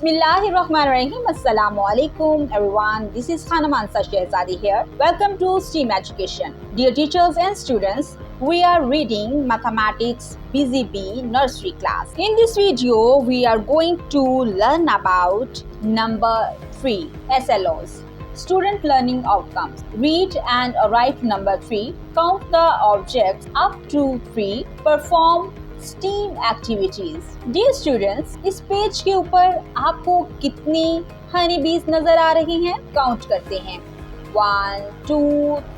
Bismillahirrahmanirrahim. Assalamualaikum everyone. This is Khanam Ansar Shehzadi here. Welcome to STEAM Education. Dear teachers and students, we are reading Mathematics BZB Nursery class. In this video, we are going to learn about number 3 SLOs. Student Learning Outcomes. Read and write number 3. Count the objects up to 3. Perform STEAM activities. Dear students, इस page के ऊपर आपको कितनी हनी बीज नजर आ रही हैं? Count करते हैं. 1, 2,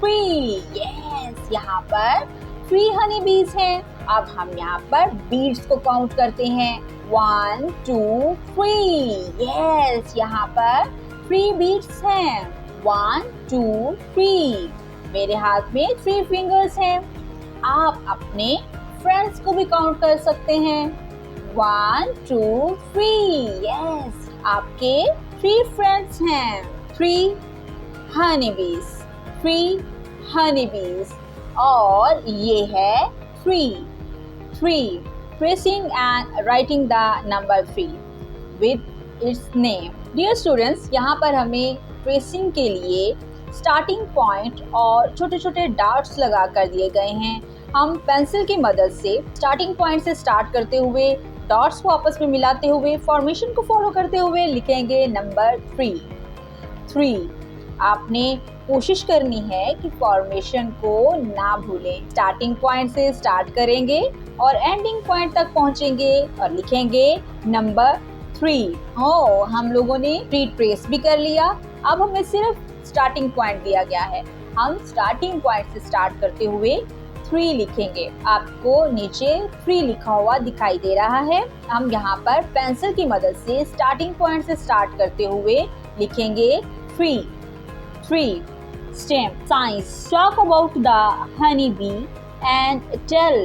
3. यस, यहाँ पर 3 हनी बीज हैं. अब हम यहाँ पर बीड्स को काउंट करते हैं. 1, 2, 3. यस, यहाँ पर 3 बीड्स हैं. 1, 2, 3. मेरे हाथ में 3 फिंगर्स हैं. आप अपने फ्रेंड्स को भी काउंट कर सकते हैं. 1, 2, 3. यस, आपके 3 फ्रेंड्स हैं. 3 honeybees. 3 honeybees. और ये है 3. Tracing and writing the number 3 with its name. Dear students, यहाँ पर हमें ट्रेसिंग के लिए स्टार्टिंग पॉइंट और छोटे छोटे डॉट्स लगा कर दिए गए हैं. हम पेंसिल की मदद से स्टार्टिंग पॉइंट से स्टार्ट करते हुए डॉट्स को आपस में मिलाते हुए फॉर्मेशन को फॉलो करते हुए लिखेंगे नंबर 3. आपने कोशिश करनी है कि फॉर्मेशन को ना भूलें. स्टार्टिंग पॉइंट से स्टार्ट करेंगे और एंडिंग पॉइंट तक पहुंचेंगे और लिखेंगे नंबर 3. हम लोगों ने 3 ट्रेस भी कर लिया. अब हमें सिर्फ स्टार्टिंग पॉइंट दिया गया है. हम स्टार्टिंग पॉइंट से स्टार्ट करते हुए 3 लिखेंगे. आपको नीचे 3 लिखा हुआ दिखाई दे रहा है. हम यहाँ पर पेंसिल की मदद से स्टार्टिंग पॉइंट से स्टार्ट करते हुए लिखेंगे 3. STEM Science. Talk about the honeybee and tell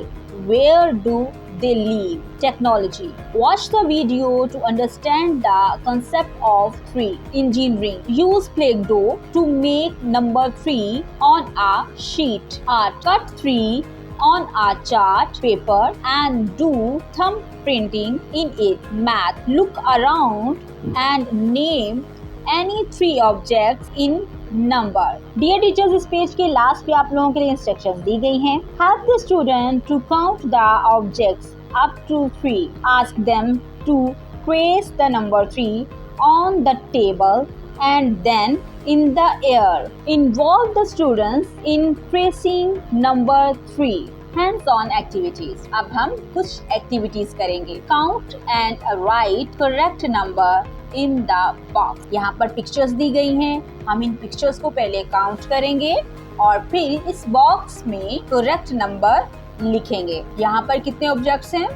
where do they live. Technology. Watch the video to understand the concept of 3. Engineering. Use Play-Doh to make number 3 on a sheet. Art. Cut 3 on a chart paper and do thumb printing in it. Math. Look around and name any 3 objects in number. Dear teachers, इस page के last पे आप लोगों के लिए instructions दी गई हैं. Help the student to count the objects up to 3. Ask them to trace the number 3 on the table and then in the air. Involve the students in tracing number 3. Hands-on activities. अब हम कुछ activities करेंगे. Count and write correct number in the box. यहाँ पर pictures दी गई हैं. हम इन pictures को पहले काउंट करेंगे और फिर इस बॉक्स में करेक्ट नंबर लिखेंगे. यहाँ पर कितने ऑब्जेक्ट्स हैं?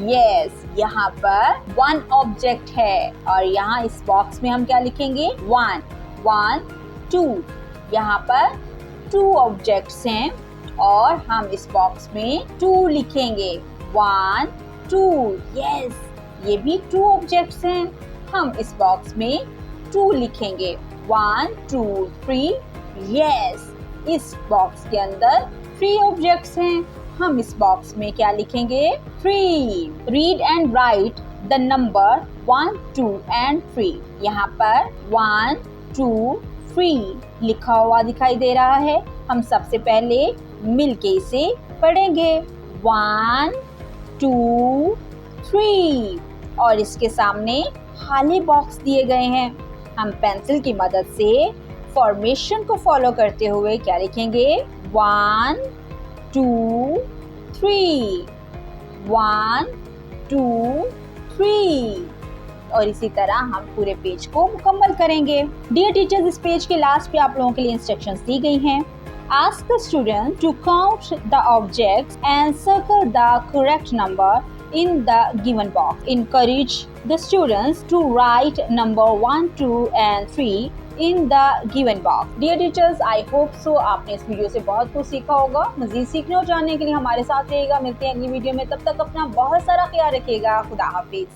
यस, यहाँ पर 1 ऑब्जेक्ट है और यहाँ इस बॉक्स में हम क्या लिखेंगे? 1, 2. यहाँ पर 2 ऑब्जेक्ट्स हैं और हम इस बॉक्स में 2 लिखेंगे. 1, 2. यस, ये भी 2 ऑब्जेक्ट्स हैं. हम इस बॉक्स में 2 लिखेंगे. 1, 2, 3. यस, इस बॉक्स के अंदर 3 ऑब्जेक्ट्स हैं. हम इस बॉक्स में क्या लिखेंगे? 3. Read and right the number 1, 2 and 3. यहाँ पर 1, 2, 3 लिखा हुआ दिखाई दे रहा है. हम सबसे पहले मिलके इसे पढ़ेंगे. 1, 2, 3 और इसके सामने खाली बॉक्स दिए गए हैं. हम पेंसिल की मदद से फॉर्मेशन को फॉलो करते हुए क्या लिखेंगे? 1, 2, 3. 1, 2, 3 और इसी तरह हम पूरे पेज को मुकम्मल करेंगे. डियर टीचर्स, इस पेज के लास्ट पे आप लोगों के लिए इंस्ट्रक्शंस दी गई हैं. Ask the student to count the objects and circle the correct number in the given box. Encourage the students to write number 1, 2 and 3 in the given box. Dear teachers, I hope so आपने इस video से बहुत कुछ सीखा होगा. मज़ीद सीखने और जानने के लिए हमारे साथ रहिएगा. मिलते हैं अगली वीडियो में. तब तक अपना बहुत सारा ख्याल रखिएगा. खुदा हाफिज.